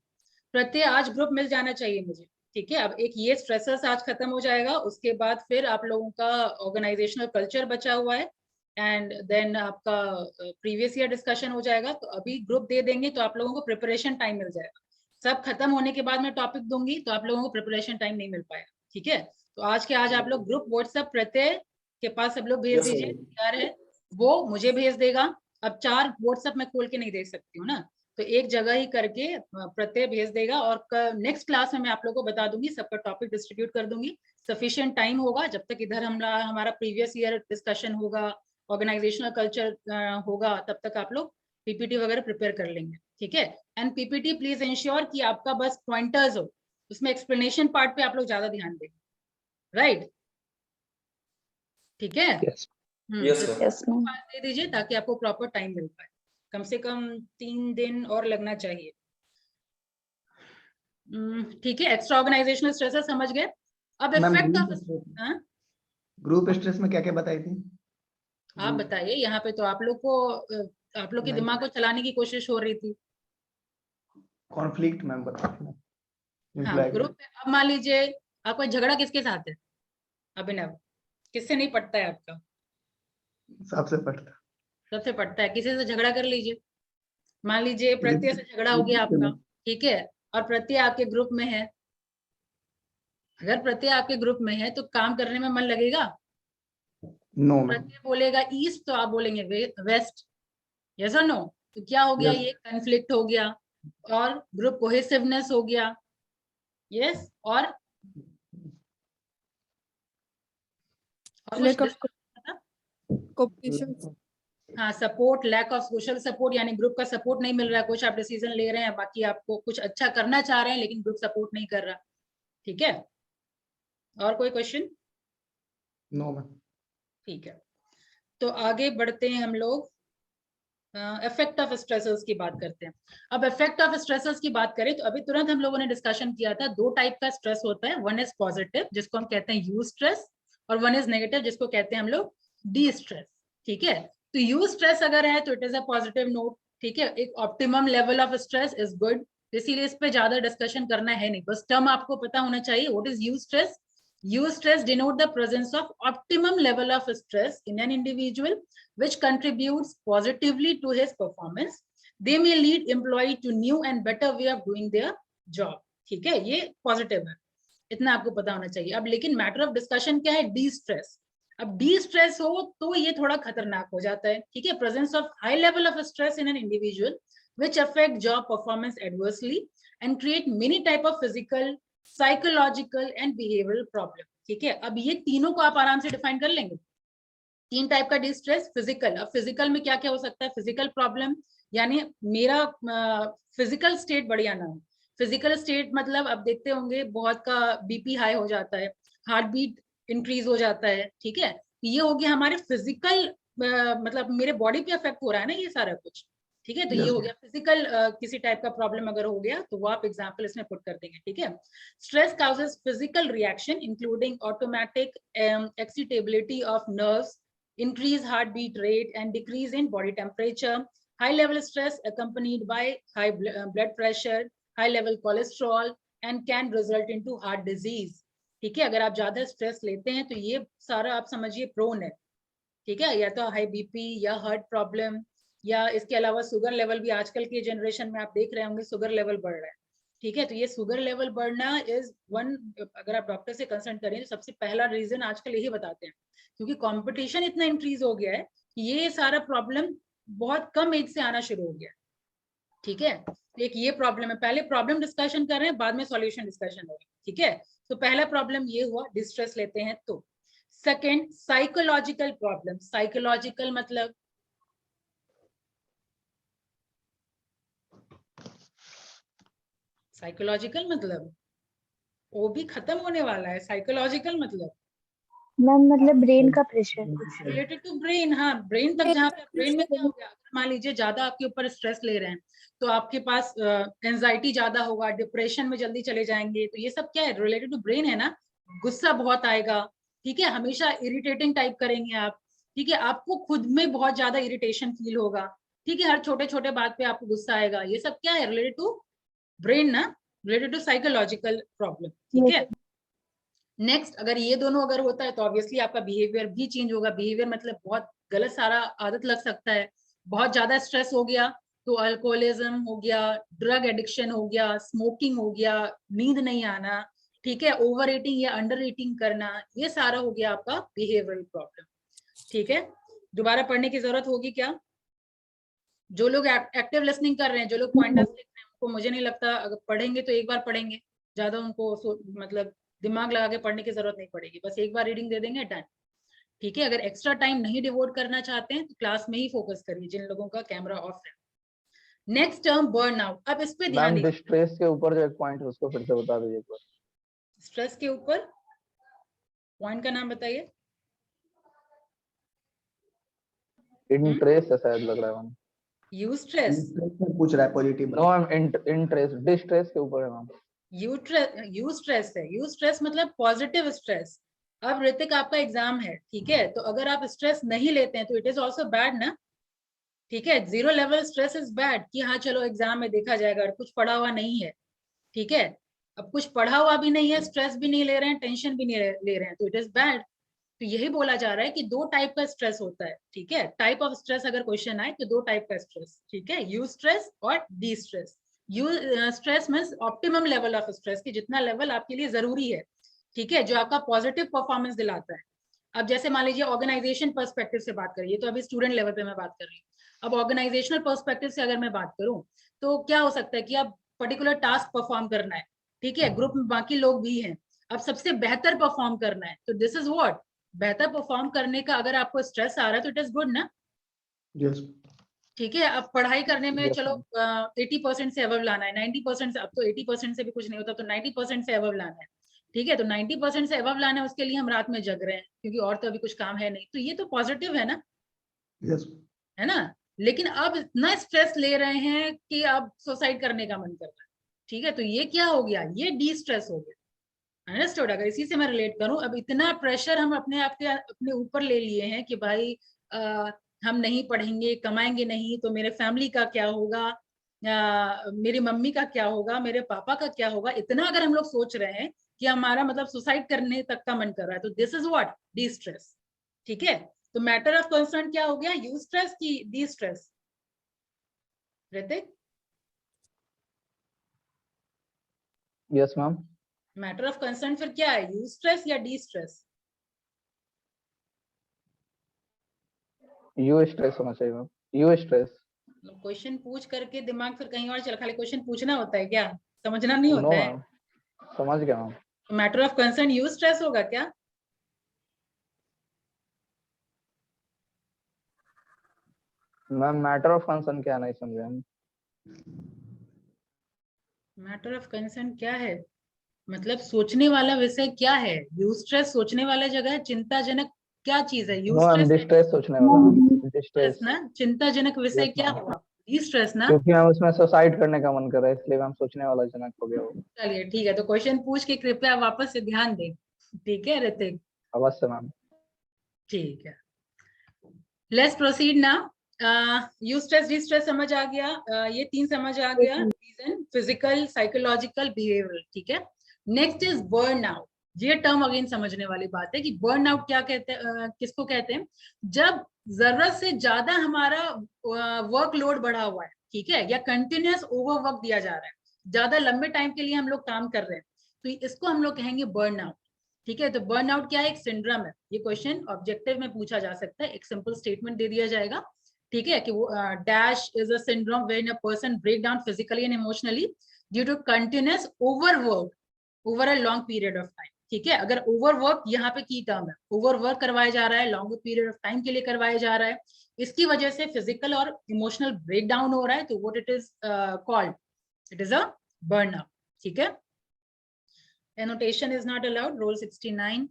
Speaker 1: Pratyay आज ग्रुप मिल जाना चाहिए मुझे, ठीक है। अब एक ये स्ट्रेसर्स आज खत्म हो जाएगा, उसके बाद फिर आप लोगों का ऑर्गेनाइजेशनल कल्चर बचा हुआ है, एंड देन आपका प्रीवियस ईयर डिस्कशन हो जाएगा। तो अभी ग्रुप दे देंगे तो आप लोगों को प्रिपरेशन टाइम मिल जाएगा। सब खत्म होने के बाद मैं टॉपिक दूंगी तो आप लोगों को प्रिपरेशन टाइम नहीं मिल पाएगा, ठीक है। तो आज के आज आप लोग ग्रुप व्हाट्सएप प्रत्यय के पास सब लोग भेज
Speaker 3: Yes,
Speaker 1: दीजिए,
Speaker 3: ma'am.
Speaker 1: तैयार है, वो मुझे भेज देगा। अब 4 व्हाट्सएप में खोल के नहीं देख सकती हूँ ना, तो एक जगह ही करके प्रत्यय भेज देगा, और नेक्स्ट क्लास में मैं आप लोगों को बता दूंगी, सबका टॉपिक डिस्ट्रीब्यूट कर दूंगी। सफिशिएंट टाइम होगा, जब तक इधर हमारा प्रीवियस ईयर डिस्कशन होगा, ऑर्गेनाइजेशनल कल्चर होगा, तब तक आप लोग पीपीटी वगैरह प्रिपेयर कर लेंगे, ठीक है। एंड पीपीटी प्लीज इंश्योर कि आपका बस पॉइंटर्स हो, उसमें एक्सप्लेनेशन पार्ट पे आप लोग ज्यादा ध्यान दें, राइट, ठीक है।
Speaker 4: Yes.
Speaker 3: Yes,
Speaker 1: तो
Speaker 3: ma'am.
Speaker 2: Yes, ma'am.
Speaker 1: दे दीजिए ताकि आपको प्रॉपर टाइम मिल पाए, कम से कम 3 दिन और लगना चाहिए, ठीक है। एक्स्ट्रा ऑर्गेनाइजेशनल स्ट्रेस समझ गए। अब
Speaker 7: ma'am
Speaker 1: effect of,
Speaker 7: group stress में क्या क्या बताई थी?
Speaker 1: आप बताइए, यहाँ पे तो आप लोग को आप लोग के
Speaker 7: नहीं।
Speaker 1: दिमाग को चलाने की कोशिश हो रही थी।
Speaker 7: कॉन्फ्लिक्ट मैम बता।
Speaker 1: हाँ, ग्रुप में अब मान लीजिए आपका झगड़ा किसके साथ है, अभिनव, किससे नहीं पटता है आपका?
Speaker 7: सबसे पढ़ता।
Speaker 1: सबसे पटता है, किसी से झगड़ा कर लीजिए। मान लीजिए प्रत्यय से झगड़ा हो गया आपका, ठीक है, और प्रत्यय आपके ग्रुप में है। अगर प्रत्यय आपके ग्रुप में है तो काम करने में मन लगेगा?
Speaker 7: No ma'am.
Speaker 1: प्रत्यय बोलेगा ईस्ट तो आप बोलेंगे वेस्ट, यस और नो? तो क्या हो गया?
Speaker 7: Yes.
Speaker 1: ये कॉन्फ्लिक्ट हो गया और ग्रुप कोहेसिवनेस हो गया, यस। और
Speaker 5: Lack of
Speaker 1: कुछ
Speaker 5: cooperation.
Speaker 1: हाँ, support, lack of social support, यानी ग्रुप का सपोर्ट नहीं मिल रहा है। कुछ आप डिसीजन ले रहे हैं, बाकी आपको कुछ अच्छा करना चाह रहे हैं लेकिन ग्रुप सपोर्ट नहीं कर रहा, ठीक है। और कोई क्वेश्चन?
Speaker 7: No ma'am.
Speaker 1: ठीक है, तो आगे बढ़ते हैं हम लोग। इफेक्ट ऑफ स्ट्रेसर्स की बात करते हैं। अब इफेक्ट ऑफ स्ट्रेसर्स की बात करें तो अभी तुरंत हम लोगों ने डिस्कशन किया था, 2 टाइप का स्ट्रेस होता है। वन इज पॉजिटिव जिसको हम कहते हैं यू स्ट्रेस, और वन इज नेगेटिव जिसको कहते हैं हम लोग डी स्ट्रेस, ठीक है। तो यू स्ट्रेस अगर है तो it is a positive note, ठीक है। एक optimum level of stress is good, इसीलिए इस पे ज्यादा डिस्कशन करना है नहीं, बस टर्म आपको पता होना चाहिए। What is you stress? You stress denote the presence of optimum level of stress in an individual which contributes positively to his performance. They may lead employee to new and better way of doing their job, ठीक है, ये positive है, इतना आपको पता होना चाहिए। अब लेकिन मैटर ऑफ डिस्कशन क्या है? D stress. अब डी स्ट्रेस हो तो ये थोड़ा खतरनाक हो जाता है, ठीक है। Presence of high level of stress in an individual which affect job performance adversely and create many type of physical, psychological and behavioral problem, ठीक है। अब ये तीनों को आप आराम से डिफाइन कर लेंगे। 3 टाइप का डिस्ट्रेस। फिजिकल, अब फिजिकल में क्या क्या हो सकता है? फिजिकल प्रॉब्लम यानी मेरा फिजिकल स्टेट बढ़िया ना हो। फिजिकल स्टेट मतलब अब देखते होंगे बहुत का बीपी हाई हो जाता है, हार्ट बीट इंक्रीज हो जाता है, ठीक है। ये हो गया हमारे फिजिकल, मतलब मेरे बॉडी पे इफेक्ट हो रहा है ना ये सारा कुछ, ठीक है। तो ये हो गया फिजिकल किसी टाइप का प्रॉब्लम अगर हो गया तो वो आप एग्जांपल इसमें पुट कर देंगे, ठीक है। Stress causes physical reaction including automatic excitability of nerves, increase heartbeat rate and decrease in body temperature. High level stress accompanied by high blood pressure, high level cholesterol and can result into heart disease, ठीक है। अगर आप ज्यादा stress लेते हैं तो ये सारा आप समझिए प्रोन है, ठीक है, या तो हाई बीपी या हार्ट प्रॉब्लम, या इसके अलावा शुगर लेवल भी आजकल के जनरेशन में आप देख रहे होंगे शुगर लेवल बढ़ रहा है, ठीक है। तो ये शुगर लेवल बढ़ना इज वन, अगर आप डॉक्टर से कंसल्ट करें तो सबसे पहला रीजन आजकल यही बताते हैं, क्योंकि कंपटीशन इतना इंक्रीज हो गया है कि ये सारा प्रॉब्लम बहुत कम एज से आना शुरू हो गया, ठीक है। तो एक ये प्रॉब्लम है, पहले प्रॉब्लम डिस्कशन कर रहे हैं, बाद में सॉल्यूशन डिस्कशन होगा, ठीक है। तो पहला प्रॉब्लम ये हुआ, डिस्ट्रेस लेते हैं तो। Second, psychological problem. साइकोलॉजिकल मतलब साइकोलॉजिकल मतलब वो भी खत्म होने वाला है। साइकोलॉजिकल मतलब
Speaker 2: मैम मतलब ब्रेन का प्रेशर।
Speaker 1: रिलेटेड टू ब्रेन, हाँ, ब्रेन तक जहाँ पे ब्रेन में क्या हो गया, अगर मान लीजिए ज्यादा आपके ऊपर स्ट्रेस ले रहे हैं तो आपके पास एंजाइटी ज्यादा होगा, डिप्रेशन में जल्दी चले जाएंगे, तो ये सब क्या है? रिलेटेड टू ब्रेन है ना। गुस्सा बहुत आएगा, ठीक है, हमेशा इरिटेटिंग टाइप करेंगे आप, ठीक है, आपको खुद में बहुत ज्यादा इरिटेशन फील होगा, ठीक है, हर छोटे छोटे बात पे आपको गुस्सा आएगा, ये सब क्या है? रिलेटेड टू ब्रेन ना। रिलेटेड टू साइकोलॉजिकल प्रॉब्लम, ठीक है। नेक्स्ट, अगर ये दोनों अगर होता है तो ऑब्वियसली आपका बिहेवियर भी चेंज होगा। बिहेवियर मतलब बहुत गलत सारा आदत लग सकता है। बहुत ज्यादा स्ट्रेस हो गया तो अल्कोहलिज्म हो गया, ड्रग एडिक्शन हो गया, स्मोकिंग हो गया, नींद नहीं आना, ठीक है, ओवर ईटिंग या अंडर ईटिंग करना, ये सारा हो गया आपका बिहेवियरल प्रॉब्लम, ठीक है। दोबारा पढ़ने की जरूरत होगी क्या? जो लोग एक्टिव लिसनिंग कर रहे हैं, जो लोग पॉइंटर्स लिख रहे हैं, उनको मुझे नहीं लगता अगर पढ़ेंगे तो एक बार पढ़ेंगे, ज्यादा उनको मतलब दिमाग लगा के पढ़ने की जरूरत नहीं पड़ेगी, बस एक बार रीडिंग दे देंगे, डन, ठीक है। अगर एक्स्ट्रा टाइम नहीं डिवोट करना चाहते हैं तो क्लास में ही फोकस करिए, जिन लोगों का कैमरा ऑफ है। नेक्स्ट टर्म बर्नआउट, अब इस पे ध्यान
Speaker 9: मैम
Speaker 1: दीजिए।
Speaker 9: डिस्ट्रेस के ऊपर जो एक पॉइंट है उसको फिर से बता दीजिए एक बार।
Speaker 1: स्ट्रेस के ऊपर पॉइंट का नाम बताइए।
Speaker 9: इंट्रेस है शायद, लग रहा है मैम।
Speaker 1: यू स्ट्रेस,
Speaker 7: पूछ रहा है पॉजिटिव।
Speaker 9: नो मैम, इंट्रेस डिस्ट्रेस के ऊपर है मैम।
Speaker 1: यू स्ट्रेस है। यू स्ट्रेस मतलब पॉजिटिव स्ट्रेस। अब ऋतिक आपका एग्जाम है, ठीक है, तो अगर आप स्ट्रेस नहीं लेते हैं तो इट इज ऑल्सो बैड ना, ठीक है। 0 लेवल स्ट्रेस इज बैड कि हाँ चलो एग्जाम में देखा जाएगा और कुछ पढ़ा हुआ नहीं है, ठीक है। अब कुछ पढ़ा हुआ भी नहीं है, स्ट्रेस भी नहीं ले रहे हैं, टेंशन भी नहीं ले रहे हैं, तो इट इज बैड। तो यही बोला जा रहा है कि 2 टाइप का स्ट्रेस होता है, ठीक है। टाइप ऑफ स्ट्रेस अगर क्वेश्चन आए तो 2 टाइप का स्ट्रेस, ठीक है, यू स्ट्रेस और D stress. You stress means optimum level of stress, की जितना लेवल आपके लिए जरूरी है, ठीक है, जो आपका पॉजिटिव परफॉर्मेंस दिलाता है। अब जैसे मान लीजिए ऑर्गेनाइजेशन पर्सपेक्टिव से बात करिए, तो अभी स्टूडेंट लेवल पे मैं बात कर रही हूँ। अब ऑर्गेनाइजेशनल पर्सपेक्टिव से अगर मैं बात करूं तो क्या हो सकता है कि आप पर्टिकुलर टास्क परफॉर्म करना है, ठीक है, ग्रुप में बाकी लोग भी हैं, अब सबसे बेहतर परफॉर्म करना है, तो दिस इज व्हाट, बेहतर परफॉर्म करने का अगर आपको स्ट्रेस आ रहा है तो इट इज गुड ना,
Speaker 7: यस
Speaker 1: ठीक है। अब पढ़ाई करने में
Speaker 9: Yes,
Speaker 1: चलो 80% से अबव लाना है, 90% से, अब तो 80% से भी कुछ नहीं होता, तो 90% से अबव लाना है, ठीक है। तो 90% से अबव लाना है, उसके लिए हम रात में जग रहे हैं क्योंकि और तो अभी कुछ काम है नहीं, तो ये तो पॉजिटिव है ना,
Speaker 7: यस
Speaker 1: है ना। लेकिन अब इतना स्ट्रेस ले रहे हैं कि अब सुसाइड करने का मन कर रहा है, ठीक है, तो ये क्या हो गया, ये डी स्ट्रेस हो गया, अंडरस्टूड। अगर इसी से मैं रिलेट करूं, अब इतना प्रेशर हम अपने आप के अपने ऊपर ले लिए हैं कि भाई हम नहीं पढ़ेंगे, कमाएंगे नहीं तो मेरे फैमिली का क्या होगा, मेरी मम्मी का क्या होगा, मेरे पापा का क्या होगा, इतना अगर हम लोग सोच रहे हैं कि हमारा मतलब सुसाइड करने तक का मन कर रहा है, तो this is what, D stress, ठीक है। तो मैटर ऑफ कंसर्न क्या हो गया, यू स्ट्रेस की D stress? Hrithik,
Speaker 9: yes ma'am.
Speaker 1: Matter of concern फिर क्या है, यू स्ट्रेस या डी स्ट्रेस?
Speaker 9: यू स्ट्रेस होना चाहिए मैम, यू स्ट्रेस।
Speaker 1: क्वेश्चन पूछ करके दिमाग फिर कहीं और चला, खाली क्वेश्चन पूछना होता है क्या, समझना नहीं
Speaker 9: नो
Speaker 1: होता है?
Speaker 9: मैम, समझ गया मैम।
Speaker 1: तो matter of concern you stress होगा क्या?
Speaker 9: मैम मैटर ऑफ कंसर्न क्या, नहीं समझे हम।
Speaker 1: मैटर ऑफ कंसर्न क्या है, मतलब सोचने वाला विषय क्या है। यू स्ट्रेस सोचने वाला जगह है, चिंताजनक क्या चीज है, you
Speaker 9: know ma'am,
Speaker 1: stress
Speaker 9: distress सोचने वाला, डिस्ट्रेस।
Speaker 1: ना, चिंताजनक विषय
Speaker 9: Yes,
Speaker 1: क्या
Speaker 9: ma'am.
Speaker 1: हुआ, डी स्ट्रेस ना।
Speaker 9: क्योंकि मैम उसमें सुसाइड करने का मन कर रहा है, इसलिए मैम सोचने वाला जनक हो गया वो।
Speaker 1: चलिए ठीक है, तो क्वेश्चन पूछ के कृपया वापस से ध्यान दें, ठीक है ऋतिक?
Speaker 9: अवश्य मैम।
Speaker 1: ठीक है, let's proceed now. You stress D stress समझ आ गया, ये 3 समझ आ गया, रीजन फिजिकल साइकोलॉजिकल बिहेवियरल, ठीक है। Next is burnout. ये टर्म अगेन समझने वाली बात है कि बर्नआउट क्या कहते हैं, किसको कहते हैं, जब जरूरत से ज्यादा हमारा वर्कलोड बढ़ा हुआ है, ठीक है, या कंटिन्यूअस ओवरवर्क दिया जा रहा है, ज्यादा लंबे टाइम के लिए हम लोग काम कर रहे हैं, तो इसको हम लोग कहेंगे बर्नआउट, ठीक है। तो बर्नआउट क्या है, एक सिंड्रोम है। ये क्वेश्चन ऑब्जेक्टिव में पूछा जा सकता है, एक सिंपल स्टेटमेंट दे दिया जाएगा, ठीक है, कि वो dash is a syndrome when a person break down physically and emotionally due to continuous overwork over a long period of time, ठीक है। अगर ओवरवर्क यहाँ पे की टर्म है, ओवरवर्क करवाया जा रहा है, लॉन्ग पीरियड ऑफ टाइम के लिए करवाया जा रहा है, इसकी वजह से फिजिकल और इमोशनल ब्रेक डाउन हो रहा है, तो what it is called, it is a burnout, ठीक है। Annotation is not allowed, rule 69.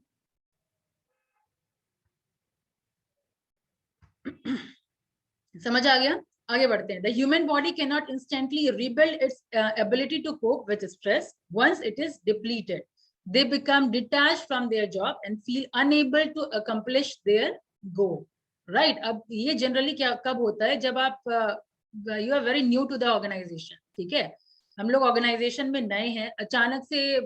Speaker 1: समझ आ गया, आगे बढ़ते हैं। The human body cannot instantly rebuild its ability to cope with stress once it is depleted. They become detached from their job and feel unable to accomplish their goal. Right? अब ये generally क्या कब होता है, जब आप you are very new to the organization, ठीक है, हम लोग ऑर्गेनाइजेशन में नए हैं, अचानक से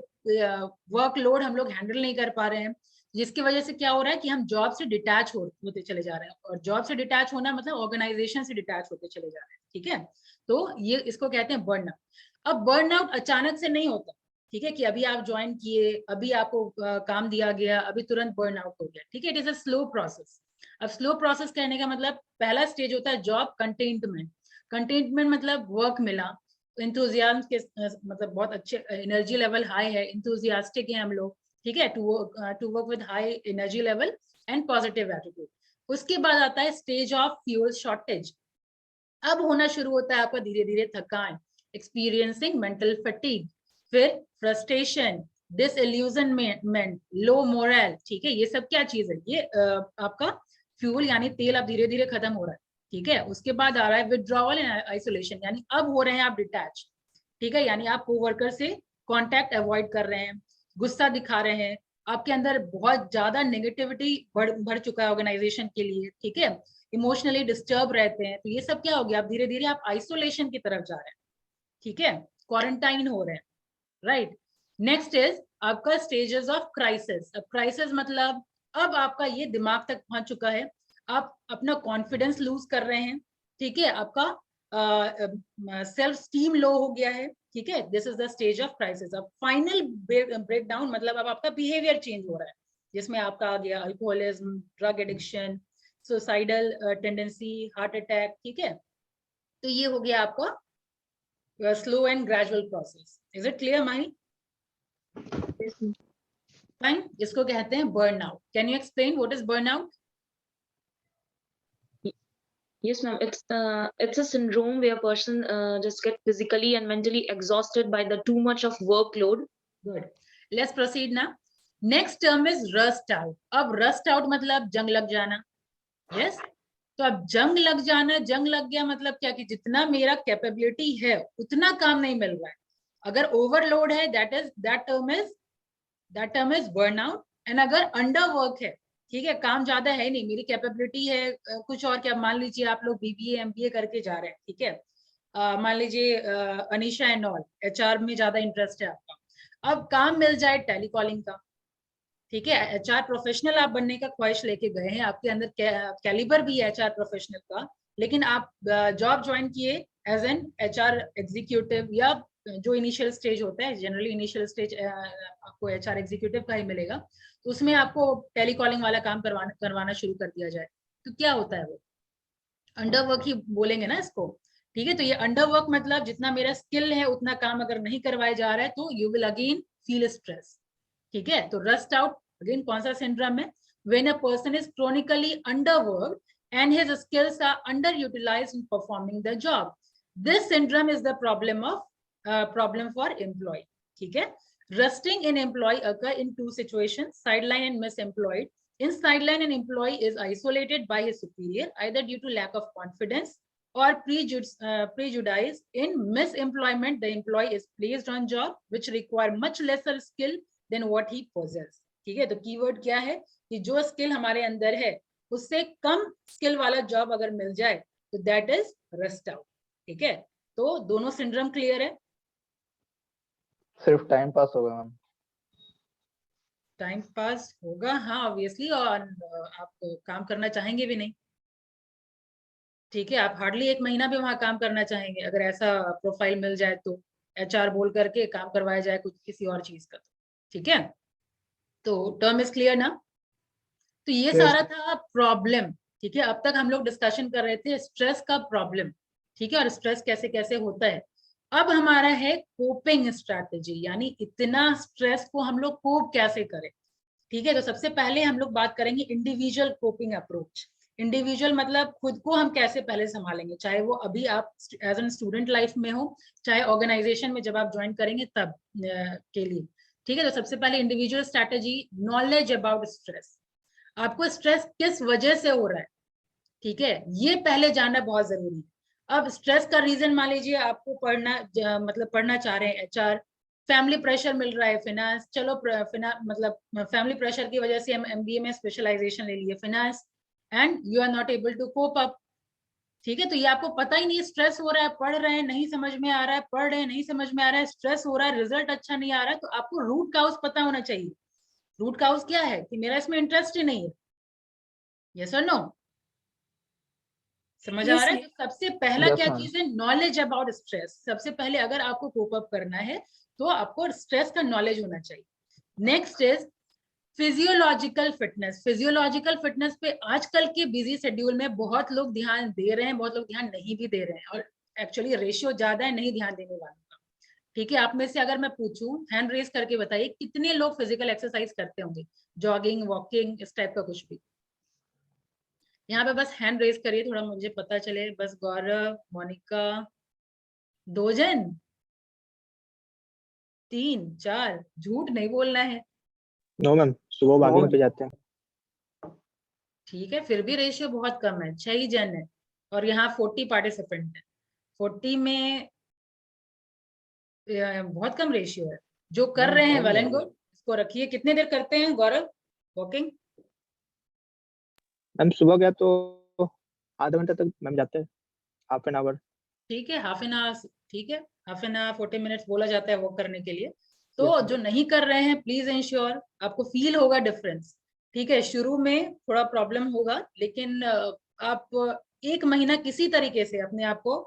Speaker 1: वर्कलोड हम लोग हैंडल नहीं कर पा रहे हैं, जिसकी वजह से क्या हो रहा है कि हम जॉब से डिटैच होते चले जा रहे हैं, और जॉब से डिटैच होना मतलब ऑर्गेनाइजेशन से डिटैच होते चले जा रहे हैं, ठीक है। तो ये इसको कहते हैं बर्नआउट। अब बर्नआउट अचानक से नहीं होता, ठीक है, कि अभी आप ज्वाइन किए, अभी आपको काम दिया गया, अभी तुरंत बर्नआउट हो गया, ठीक है। It is a slow process. अब स्लो प्रोसेस कहने का मतलब पहला स्टेज होता है जॉब कंटेनमेंट। कंटेनमेंट मतलब वर्क मिला, इंथुजियाज्म के मतलब बहुत अच्छे, एनर्जी लेवल हाई है, इंथुजियास्टिक है हम लोग, ठीक है, to work with high energy level and positive attitude. उसके बाद आता है स्टेज ऑफ फ्यूल शॉर्टेज। अब होना शुरू होता है आपका धीरे धीरे थकान, एक्सपीरियंसिंग मेंटल फटीग, फिर फ्रस्ट्रेशन, डिसइल्यूजनमेंट, लो मोरल, ठीक है। ये सब क्या चीज है, ये आपका फ्यूल यानी तेल अब धीरे धीरे खत्म हो रहा है, ठीक है। उसके बाद आ रहा है विड्रॉवल एंड आइसोलेशन, यानी अब हो रहे हैं आप डिटैच, ठीक है, यानी आप कोवर्कर से कांटेक्ट अवॉइड कर रहे हैं, गुस्सा दिखा रहे हैं, आपके अंदर बहुत ज्यादा नेगेटिविटी बढ़ चुका है ऑर्गेनाइजेशन के लिए, ठीक है, इमोशनली डिस्टर्ब रहते हैं। तो ये सब क्या हो गया, आप धीरे धीरे आप आइसोलेशन की तरफ जा रहे हैं, ठीक है, क्वारंटाइन हो रहे हैं, राइट। नेक्स्ट इज आपका स्टेजेस ऑफ क्राइसिस। अब क्राइसिस मतलब अब आपका ये दिमाग तक पहुंच चुका है, आप अपना कॉन्फिडेंस लूज कर रहे हैं, ठीक है, आपका सेल्फ स्टीम लो हो गया है, ठीक है। This is the stage of crisis. अब फाइनल ब्रेक डाउन मतलब अब आपका बिहेवियर चेंज हो रहा है, जिसमें आपका आ गया alcoholism, drug addiction, suicidal tendency, heart attack, ठीक है। तो ये हो गया आपका slow and gradual process. Is it clear Mahi? Fine, इसको कहते हैं burnout. Can you explain what is burnout?
Speaker 8: Yes, ma'am. It's a syndrome where a person just get physically and mentally exhausted by the too much of workload.
Speaker 1: Good. Let's proceed now. Next term is rust out. अब rust out मतलब जंग लग जाना, yes? तो अब जंग लग जाना, जंग लग गया मतलब क्या कि जितना मेरा कैपेबिलिटी है उतना काम नहीं मिल रहा है। अगर ओवरलोड है that term is burnout। And अगर अंडर वर्क है, ठीक है, काम ज्यादा है नहीं, मेरी कैपेबिलिटी है कुछ और, क्या मान लीजिए आप लोग बीबीए एमबीए करके जा रहे हैं, ठीक है, मान लीजिए अनीशा एंड ऑल एचआर में ज्यादा इंटरेस्ट है आपका, अब काम मिल जाए टेलीकॉलिंग का, ठीक है, एचआर प्रोफेशनल आप बनने का ख्वाहिश लेके गए हैं, आपके अंदर कैलिबर भी है एचआर प्रोफेशनल का, लेकिन आप जॉब ज्वाइन किए एज एन एचआर एग्जीक्यूटिव, या जो इनिशियल स्टेज होता है, जनरली इनिशियल स्टेज आपको एचआर एग्जीक्यूटिव का ही मिलेगा, तो उसमें आपको टेलीकॉलिंग वाला काम करवाना शुरू कर दिया जाए, तो क्या होता है वो अंडरवर्क ही बोलेंगे ना इसको, ठीक है। तो ये अंडरवर्क मतलब जितना मेरा स्किल है उतना काम अगर नहीं करवाया जा रहा है तो you will again feel stress, ठीक है। तो रस्ट आउट अगेन कौन सा सिंड्रोम है, when a person is chronically underworked and his skills are underutilized in performing the job. This syndrome is the problem for employee, ठीक है। Rusting in employee occur in two situations, sideline and misemployed. In sideline, an employee is isolated by his superior either due to lack of confidence or prejudice. In misemployment, the employee is placed on job which require much lesser skill than what he possesses, ठीक है। तो keyword क्या है कि जो skill हमारे अंदर है उससे कम स्किल वाला जॉब अगर मिल जाए तो दैट इज रस्ट आउट, ठीक है। तो दोनों सिंड्रोम क्लियर है?
Speaker 9: सिर्फ टाइम पास होगा मैम।
Speaker 1: टाइम पास होगा, हाँ ऑब्वियसली, और आप काम करना चाहेंगे भी नहीं, ठीक है। आप हार्डली 1 महीना भी वहां काम करना चाहेंगे अगर ऐसा प्रोफाइल मिल जाए तो, एचआर बोल करके काम करवाया जाए कुछ किसी और चीज का, ठीक है। तो टर्म इज क्लियर ना? तो ये सारा था प्रॉब्लम, ठीक है। अब तक हम लोग डिस्कशन कर रहे थे स्ट्रेस का प्रॉब्लम, ठीक है, और स्ट्रेस कैसे कैसे होता है। अब हमारा है कोपिंग स्ट्रैटेजी, यानी इतना स्ट्रेस को हम लोग कोप कैसे करें, ठीक है। तो सबसे पहले हम लोग बात करेंगे इंडिविजुअल कोपिंग अप्रोच। इंडिविजुअल मतलब खुद को हम कैसे पहले संभालेंगे, चाहे वो अभी आप एज एन स्टूडेंट लाइफ में हो, चाहे ऑर्गेनाइजेशन में जब आप ज्वाइन करेंगे तब के लिए, ठीक है। तो सबसे पहले individual strategy, knowledge about stress. आपको स्ट्रेस किस वजह से हो रहा है, ठीक है, ये पहले जानना बहुत जरूरी है। अब स्ट्रेस का रीजन मान लीजिए आपको पढ़ना चाह रहे हैं एचआर, फैमिली प्रेशर मिल रहा है, फाइनेंस, चलो मतलब फैमिली प्रेशर की वजह से हम एमबीए में स्पेशलाइजेशन ले लिए finance, and you are not able to cope up, ठीक है, तो ये आपको पता ही नहीं, स्ट्रेस हो रहा है, पढ़ रहे हैं नहीं समझ में आ रहा है, पढ़ रहे हैं नहीं समझ में आ रहा है, स्ट्रेस हो रहा है, रिजल्ट अच्छा नहीं आ रहा है, तो आपको रूट काउज पता होना चाहिए। रूट काउज क्या है कि मेरा इसमें इंटरेस्ट ही नहीं है। यस और नो? समझ आ
Speaker 5: Yes,
Speaker 1: रहा है?
Speaker 5: ma'am.
Speaker 1: तो सबसे पहला
Speaker 9: Yes,
Speaker 1: क्या
Speaker 9: ma'am.
Speaker 1: चीज है, नॉलेज अबाउट स्ट्रेस। सबसे पहले अगर आपको कोप अप करना है तो आपको स्ट्रेस का नॉलेज होना चाहिए। Next is physiological fitness. Physiological fitness पे आजकल के बिजी शेड्यूल में बहुत लोग ध्यान दे रहे हैं, बहुत लोग ध्यान नहीं भी दे रहे हैं, और एक्चुअली रेशियो ज्यादा है नहीं ध्यान देने वालों का। ठीक है, आप में से अगर मैं पूछूं, हैंड रेज करके बताइए कितने लोग फिजिकल एक्सरसाइज करते होंगे, जॉगिंग, वॉकिंग, इस टाइप का कुछ भी। यहाँ पे बस हैंड रेज करिए, थोड़ा मुझे पता चले। बस गौरव, मोनिका, 2 जन, 3 4, झूठ नहीं बोलना है।
Speaker 9: नो मैम, सुबह वॉकिंग पे जाते हैं।
Speaker 1: ठीक है, फिर भी रेशियो बहुत कम है, 6 ही जन है, और यहाँ 40 पार्टिसिपेंट है। 40 में बहुत कम रेशियो है। जो कर रहे हैं वेल एंड गुड, इसको रखिए। कितने देर करते हैं गौरव वॉकिंग?
Speaker 9: मैम सुबह गया तो आधा घंटा तक मैम जाते हैं, हाफ एन आवर।
Speaker 1: ठीक है, हाफ एन आवर, ठीक है, हाफ एन आवर 40 मिनट्स बोला जाता है वॉक करने के लिए। तो
Speaker 9: Yes, ma'am.
Speaker 1: जो नहीं कर रहे हैं प्लीज इंश्योर, आपको फील होगा डिफरेंस। ठीक है, शुरू में थोड़ा प्रॉब्लम होगा, लेकिन आप 1 महीना किसी तरीके से अपने आप को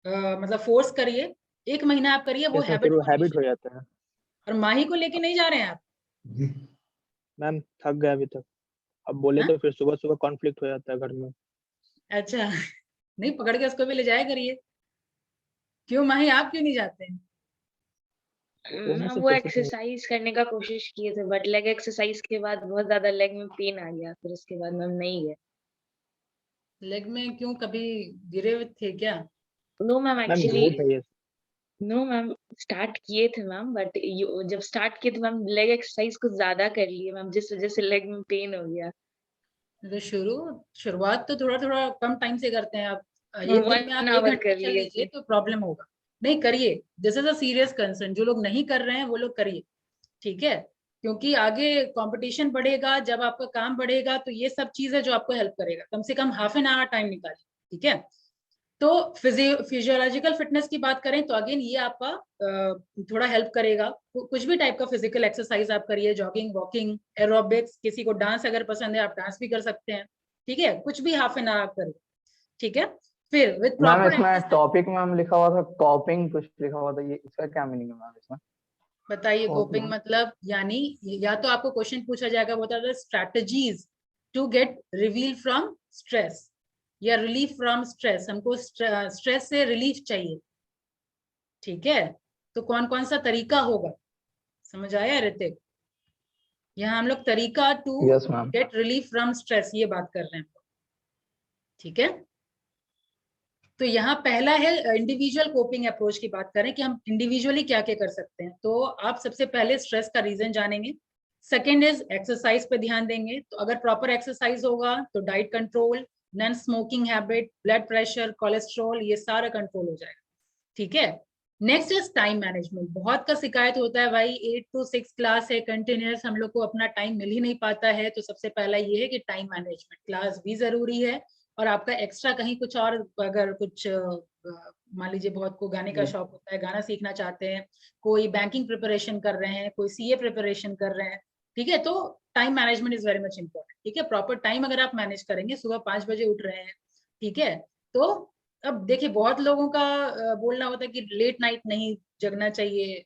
Speaker 1: मतलब फोर्स करिए। 1 महीना आप करिए, वो
Speaker 9: Yes, ma'am,
Speaker 1: हैबिट
Speaker 9: फिर वो हैबिट हो
Speaker 1: फॉर्मेशन।
Speaker 9: जाता है।
Speaker 1: और माही को लेके नहीं जा रहे हैं आप?
Speaker 9: मैम थक गया अभी तक, अब बोले
Speaker 1: हाँ?
Speaker 9: तो फिर सुबह सुबह कॉन्फ्लिक्ट हो जाता है घर में।
Speaker 1: अच्छा नहीं, पकड़ के उसको भी ले जाया करिए। क्यों माही, आप क्यों नहीं जाते हैं?
Speaker 9: होने से
Speaker 8: वो
Speaker 9: फुर्सत नहीं।
Speaker 8: एक्सरसाइज करने का कोशिश किए थे, बट लेग एक्सरसाइज के बाद बहुत ज्यादा लेग में पेन आ गया, फिर उसके बाद मैम नहीं गए।
Speaker 1: लेग में क्यों, कभी गिरे हुए थे क्या?
Speaker 8: नो मैम,
Speaker 9: मैम
Speaker 8: एक्चुअली
Speaker 9: झूठ है ये।
Speaker 8: नो मैम, स्टार्ट किए थे मैम, बट जब स्टार्ट किए थे मैम, लेग एक्सरसाइज कुछ ज्यादा कर लिए मैम, जिस वजह से लेग में पेन हो गया।
Speaker 1: तो शुरुआत तो थोड़ा थोड़ा कम टाइम से करते हैं आप। एक दिन में
Speaker 8: 1
Speaker 1: आप 1
Speaker 8: आवर
Speaker 1: घंटा
Speaker 8: कर
Speaker 1: चल
Speaker 8: लिए
Speaker 1: लीजिए
Speaker 8: थे।
Speaker 1: तो प्रॉब्लम होगा। नहीं, करिए, this is a serious concern. जो लोग नहीं कर रहे हैं वो लोग करिए, ठीक है, क्योंकि आगे कंपटीशन बढ़ेगा, जब आपका काम बढ़ेगा तो ये सब चीजें जो आपको हेल्प करेगा। कम से कम हाफ एन आवर टाइम निकालिए, ठीक है। तो फिजियोलॉजिकल फिटनेस की बात करें तो अगेन ये आपका थोड़ा हेल्प करेगा। कुछ भी टाइप का फिजिकल एक्सरसाइज आप करिए, जॉगिंग, वॉकिंग, एरोबिक्स, किसी को डांस अगर पसंद है आप डांस भी कर सकते हैं, ठीक है, कुछ भी हाफ एन आवर करिए, ठीक है। फिर विद
Speaker 9: मैम
Speaker 1: प्रॉपर
Speaker 9: इसमें टॉपिक मैम लिखा हुआ था कॉपिंग, कुछ लिखा हुआ था, ये इसका क्या मीनिंग है मैम इसमें?
Speaker 1: बताइए।
Speaker 7: Coping.
Speaker 1: कोपिंग मतलब यानी, या तो आपको क्वेश्चन पूछा जाएगा, वो होता है strategies to get reveal from stress या रिलीफ फ्रॉम स्ट्रेस। हमको स्ट्रेस से रिलीफ चाहिए, ठीक है, तो कौन कौन सा तरीका होगा, समझ आया ऋतिक? यहाँ हम लोग तरीका to
Speaker 9: yes ma'am.
Speaker 1: Get relief from stress ये बात कर रहे हैं, ठीक है। तो यहाँ पहला है इंडिविजुअल कोपिंग अप्रोच की बात करें कि हम इंडिविजुअली क्या क्या कर सकते हैं। तो आप सबसे पहले स्ट्रेस का रीजन जानेंगे। सेकेंड इज एक्सरसाइज पे ध्यान देंगे, तो अगर प्रॉपर एक्सरसाइज होगा तो diet control, non smoking habit, blood pressure, cholesterol, ये सारा कंट्रोल हो जाएगा, ठीक है। Next is time management. बहुत का शिकायत होता है भाई 8 to 6 क्लास है कंटिन्यूस, हम लोग को अपना टाइम मिल ही नहीं पाता है। तो सबसे पहला ये है कि टाइम मैनेजमेंट, क्लास भी जरूरी है, और आपका एक्स्ट्रा कहीं कुछ और, अगर कुछ मान लीजिए बहुत को गाने का शौक होता है, गाना सीखना चाहते हैं, कोई बैंकिंग प्रिपरेशन कर रहे हैं, कोई सीए प्रिपरेशन कर रहे हैं, ठीक है, तो time management is very much important, ठीक है। प्रॉपर टाइम अगर आप मैनेज करेंगे, सुबह 5 बजे उठ रहे हैं, ठीक है, तो अब देखिए बहुत लोगों का बोलना होता है कि लेट नाइट नहीं जगना चाहिए,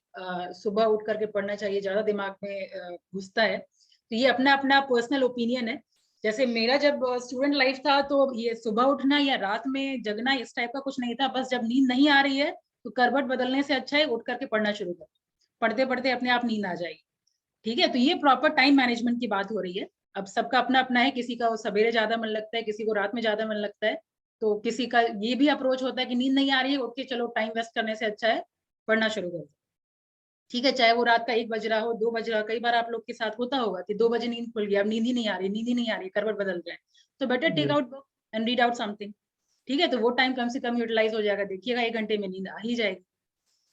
Speaker 1: सुबह उठ करके पढ़ना चाहिए, ज्यादा दिमाग में घुसता है। तो ये अपना अपना पर्सनल ओपिनियन है। जैसे मेरा जब स्टूडेंट लाइफ था तो ये सुबह उठना या रात में जगना इस टाइप का कुछ नहीं था, बस जब नींद नहीं आ रही है तो करवट बदलने से अच्छा है उठ करके पढ़ना शुरू कर, पढ़ते पढ़ते अपने आप नींद आ जाएगी, ठीक है। तो ये प्रॉपर टाइम मैनेजमेंट की बात हो रही है। अब सबका अपना अपना है, किसी का सवेरे ज्यादा मन लगता है, किसी को रात में ज्यादा मन लगता है, तो किसी का ये भी अप्रोच होता है कि नींद नहीं आ रही है, उठ के चलो टाइम वेस्ट करने से अच्छा है पढ़ना शुरू कर, ठीक है, चाहे वो रात का 1 बज रहा हो, 2 बज रहा हो। कई बार आप लोग के साथ होता होगा कि 2 बजे नींद खुल गया, अब नींद ही नहीं आ रही, नींद ही नहीं आ रही, करवट बदल रहे हैं, तो better take out book and read out something, ठीक है, तो वो टाइम कम से कम यूटिलाइज हो जाएगा। देखिएगा 1 घंटे में नींद आ ही जाएगी,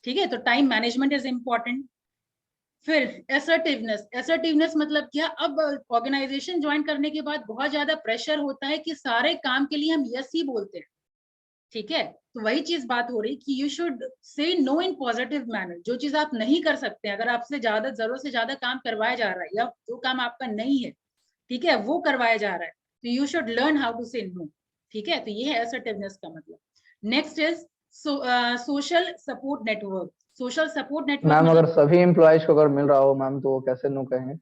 Speaker 1: ठीक है। तो टाइम मैनेजमेंट इज इम्पॉर्टेंट। फिर एसर्टिवनेस। एसर्टिवनेस मतलब क्या, अब ऑर्गेनाइजेशन ज्वाइन करने के बाद बहुत ज्यादा प्रेशर होता है कि सारे काम के लिए हम यस ही बोलते हैं, ठीक है, तो वही चीज बात हो रही कि you should say no in positive manner. जो चीज आप नहीं कर सकते, अगर आपसे ज्यादा जरूरत से ज्यादा काम करवाया जा रहा है या जो काम आपका नहीं है, ठीक है, वो करवाया जा रहा है, तो you should learn how to say no. ठीक है, तो ये है असर्टिवनेस का मतलब। Next is social support network. Social support network
Speaker 9: ma'am अगर
Speaker 1: मतलब
Speaker 9: सभी एम्प्लॉयज को अगर मिल रहा हो मैम तो वो कैसे नो कहेंगे?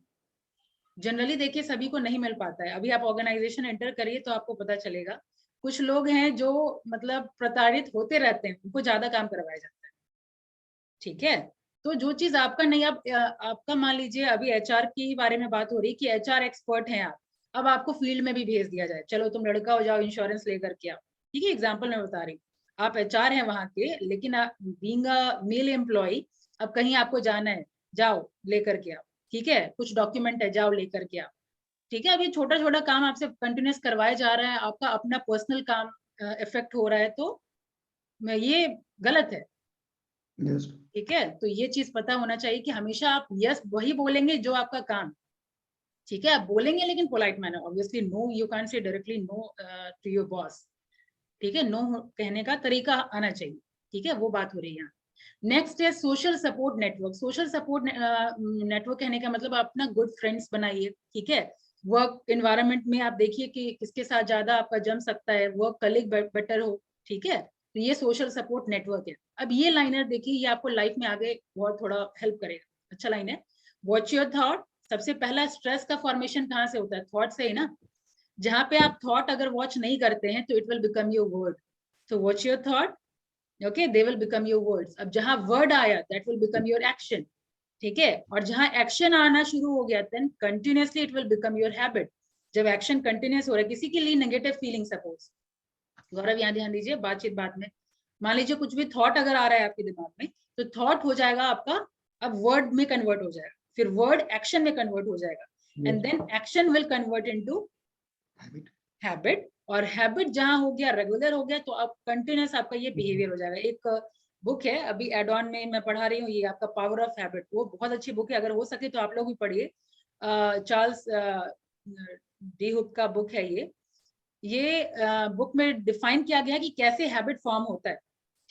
Speaker 1: जनरली देखिए सभी को नहीं मिल पाता है। अभी आप ऑर्गेनाइजेशन एंटर करिए तो आपको पता चलेगा, कुछ लोग हैं जो मतलब प्रताड़ित होते रहते हैं, उनको ज्यादा काम करवाया जाता है। ठीक है, तो जो चीज आपका नहीं, आप आपका मान लीजिए अभी एचआर के बारे में बात हो रही है कि एचआर एक्सपर्ट हैं आप, अब आपको फील्ड में भी भेज दिया जाए, चलो तुम लड़का हो जाओ, इंश्योरेंस लेकर के आओ। ठीक है, एग्जाम्पल मैं बता रही हूँ, आप एचआर हैं वहां के, लेकिन बीइंग अ मेल एम्प्लॉय, अब कहीं आपको जाना है, जाओ लेकर के आओ। ठीक है, कुछ डॉक्यूमेंट है, जाओ लेकर के आओ। ठीक है, अब ये छोटा छोटा काम आपसे कंटिन्यूस करवाया जा रहा है, आपका अपना पर्सनल काम इफेक्ट हो रहा है, तो ये गलत है।
Speaker 7: Yes.
Speaker 1: ठीक है, तो ये चीज पता होना चाहिए कि हमेशा आप यस वही बोलेंगे जो आपका काम। ठीक है, आप बोलेंगे लेकिन polite manner. Obviously no you can say directly no to your boss. ठीक है, नो कहने का तरीका आना चाहिए। ठीक है, वो बात हो रही है यहाँ। नेक्स्ट है social support network. Social support network कहने का मतलब अपना गुड फ्रेंड्स बनाइए। ठीक है, वर्क एनवायरनमेंट में आप देखिए कि किसके साथ ज्यादा आपका जम सकता है, वर्क कलीग बेटर हो। ठीक है, तो ये सोशल सपोर्ट नेटवर्क है। अब ये लाइनर देखिए, ये आपको लाइफ में आगे बहुत थोड़ा हेल्प करेगा। अच्छा लाइन है, वॉच योर थॉट। सबसे पहला स्ट्रेस का फॉर्मेशन कहाँ से होता है? थॉट से ही ना। जहां पे आप थॉट अगर वॉच नहीं करते हैं तो it will become your word. तो watch your thought, okay, they will become your words. अब जहां वर्ड आया that will become your action. ठीक है, और जहां एक्शन आना शुरू हो गया then continuously it will become your habit. जब एक्शन कंटिन्यूस हो रहा है, किसी के लिए नेगेटिव फीलिंग, सपोज गौरव यहाँ ध्यान दीजिए, बात में मान लीजिए कुछ भी थॉट अगर आ रहा है आपके दिमाग में, तो थॉट हो जाएगा आपका अब वर्ड में कन्वर्ट हो जाएगा, फिर वर्ड एक्शन में कन्वर्ट हो जाएगा, and then action will convert into habit, और हैबिट जहां हो गया, रेगुलर हो गया, तो अब कंटिन्यूस आपका ये बिहेवियर हो जाएगा। एक बुक है अभी एड ऑन में मैं पढ़ा रही हूँ, ये आपका पावर ऑफ हैबिट, वो बहुत अच्छी बुक है, अगर हो सके तो आप लोग भी पढ़िए। चार्ल्स डी हुक का बुक है ये बुक में डिफाइन किया गया है कि कैसे हैबिट फॉर्म होता है।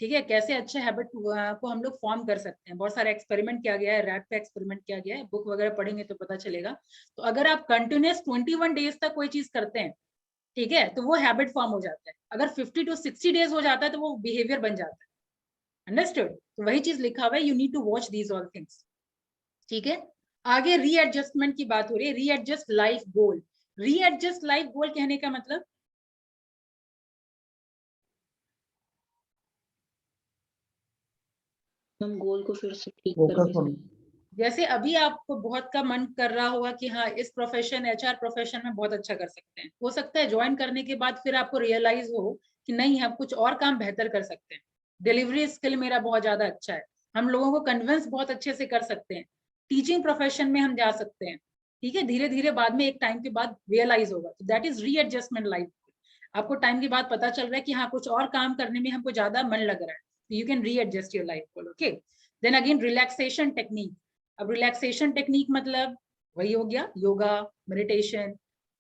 Speaker 1: ठीक है, कैसे अच्छे हैबिट को हम लोग फॉर्म कर सकते हैं। बहुत सारे एक्सपेरिमेंट किया गया है, रैट पे एक्सपेरिमेंट किया गया है, बुक वगैरह पढ़ेंगे तो पता चलेगा। तो अगर आप कंटिन्यूस 21 डेज तक कोई चीज करते हैं, ठीक है, तो वो हैबिट फॉर्म हो जाता है। अगर 50 to 60 डेज हो जाता है तो वो बिहेवियर बन जाता है। अंडरस्टूड? तो वही चीज लिखा हुआ है, you need to watch these all things. ठीक है, आगे रीएडजस्टमेंट की बात हो रही है, readjust life goal. Readjust life goal कहने का मतलब
Speaker 8: हम गोल को फिर से ठीक
Speaker 7: Focus
Speaker 8: करने
Speaker 7: on.
Speaker 1: जैसे अभी आपको बहुत का मन कर रहा होगा कि हाँ इस प्रोफेशन, एचआर प्रोफेशन में बहुत अच्छा कर सकते हैं, हो सकता है ज्वाइन करने के बाद फिर आपको रियलाइज हो कि नहीं, हम कुछ और काम बेहतर कर सकते हैं, डिलीवरी स्किल मेरा बहुत ज्यादा अच्छा है, हम लोगों को कन्विंस बहुत अच्छे से कर सकते हैं, टीचिंग प्रोफेशन में हम जा सकते हैं। ठीक है, धीरे धीरे बाद में एक टाइम के बाद रियलाइज होगा, तो दैट इज रीएडजस्टमेंट लाइफ। आपको टाइम के बाद पता चल रहा है कि हाँ कुछ और काम करने में हमको ज्यादा मन लग रहा है, तो you can readjust your life goal. Okay, then again relaxation technique. अब रिलैक्सेशन टेक्निक मतलब वही हो गया, yoga, meditation,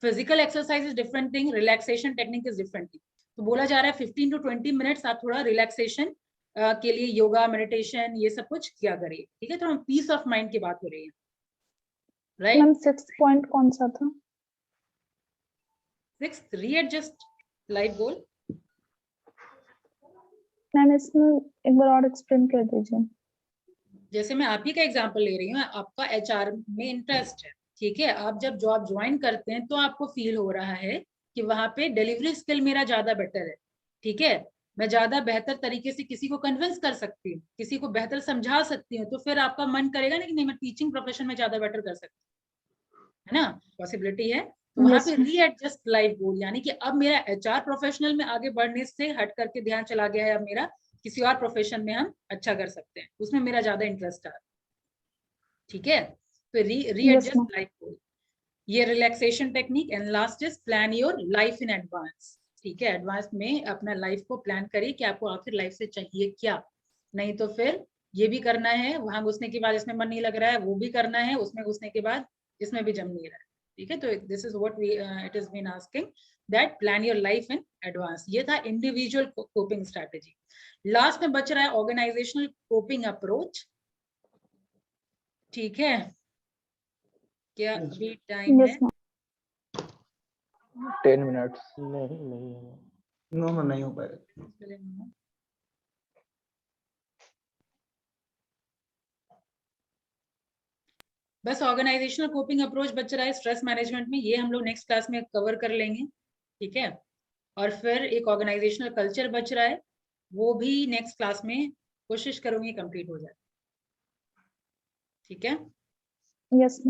Speaker 1: physical exercise is different thing, relaxation technique is different thing. तो बोला जा रहा है 15 to 20 मिनट्स आप थोड़ा रिलैक्सेशन के लिए योगा, मेडिटेशन, ये सब कुछ किया करिए। ठीक है, तो हम पीस ऑफ माइंड की बात हो रही है, राइट?
Speaker 2: मैम 6th पॉइंट कौन सा था?
Speaker 1: 6th, रीएडजस्ट लाइफ गोल।
Speaker 2: मैम इसमें एक बार और एक्सप्लेन कर दीजिए।
Speaker 1: जैसे मैं आप ही का एग्जांपल ले रही हूँ, आपका एचआर में इंटरेस्ट है, ठीक है, आप जब जॉब ज्वाइन करते हैं तो आपको फील हो रहा है कि वहां पे डिलीवरी स्किल मेरा ज्यादा बेटर है। ठीक है, मैं ज्यादा बेहतर तरीके से किसी को कन्विंस कर सकती हूँ, किसी को बेहतर समझा सकती हूँ, तो फिर आपका मन करेगा ना कि नहीं मैं टीचिंग प्रोफेशन में ज्यादा बेटर कर सकती हूँ, है ना, पॉसिबिलिटी है। तो वहां पे रीएडजस्ट लाइफ गोल, यानी कि अब मेरा एचआर प्रोफेशनल में आगे बढ़ने से हट करके ध्यान चला गया है, अब मेरा किसी और प्रोफेशन में हम अच्छा कर सकते हैं, उसमें मेरा ज्यादा इंटरेस्ट है। ठीक है, तो रीएडजस्ट लाइफ गोल, ये relaxation technique. And last is plan your life in advance. ठीक है, एडवांस में अपना लाइफ को प्लान करिए कि आपको आखिर लाइफ से चाहिए क्या, नहीं तो फिर ये भी करना है, वहां घुसने के बाद इसमें मन नहीं लग रहा है, वो भी करना है, उसमें घुसने के बाद इसमें भी जम नहीं रहा है। ठीक है, तो this is what we it is been asking. That plan your life in advance. ये था इंडिविजुअल कोपिंग स्ट्रैटेजी। लास्ट में बच रहा है ऑर्गेनाइजेशनल कोपिंग अप्रोच। ठीक है, क्या अभी टाइम है?
Speaker 2: Yes ma'am.
Speaker 9: 10 मिनट्स।
Speaker 7: नो नहीं हो पाएगा।
Speaker 1: बस ऑर्गेनाइजेशनल कोपिंग अप्रोच बच रहा है स्ट्रेस मैनेजमेंट में, ये हम लोग नेक्स्ट क्लास में कवर कर लेंगे। ठीक है, और फिर एक ऑर्गेनाइजेशनल कल्चर बच रहा है, वो भी नेक्स्ट क्लास में कोशिश करूंगी कंप्लीट हो जाए। ठीक है।
Speaker 2: Yes ma'am.